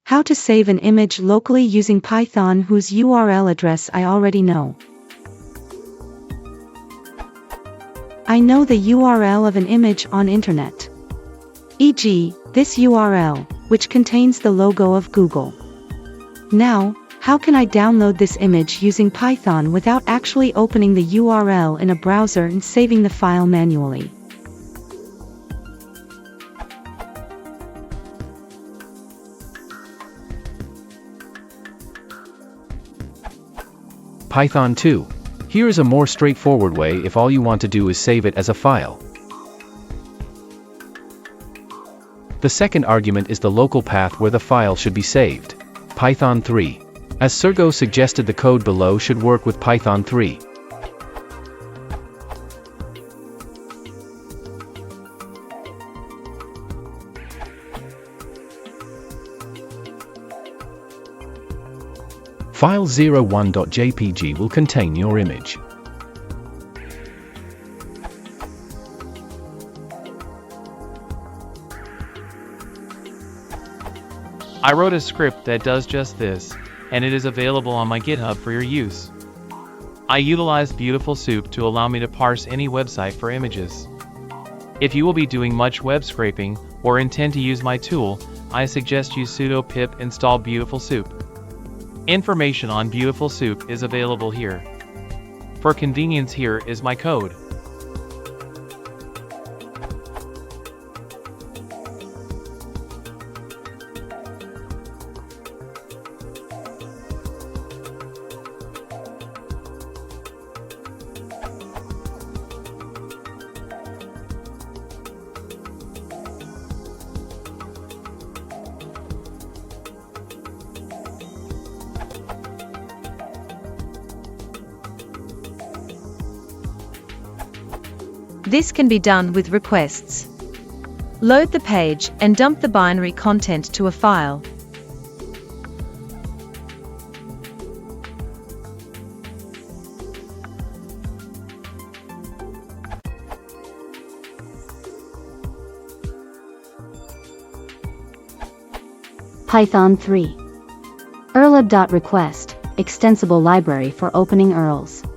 How to save an image locally using Python whose URL address I already know. I know the URL of an image on internet. E.g., this URL, which contains the logo of Google. Now, how can I download this image using Python without actually opening the URL in a browser and saving the file manually? Python 2. Here is a more straightforward way if all you want to do is save it as a file. The second argument is the local path where the file should be saved. Python 3. As Sergo suggested, the code below should work with Python 3. File 01.jpg will contain your image. I wrote a script that does just this, and it is available on my GitHub for your use. I utilized Beautiful Soup to allow me to parse any website for images. If you will be doing much web scraping or intend to use my tool, I suggest you sudo pip install Beautiful Soup. Information on Beautiful Soup is available here. For convenience, here is my code. This can be done with requests. Load the page and dump the binary content to a file. Python 3. Erlib.request, extensible library for opening URLs.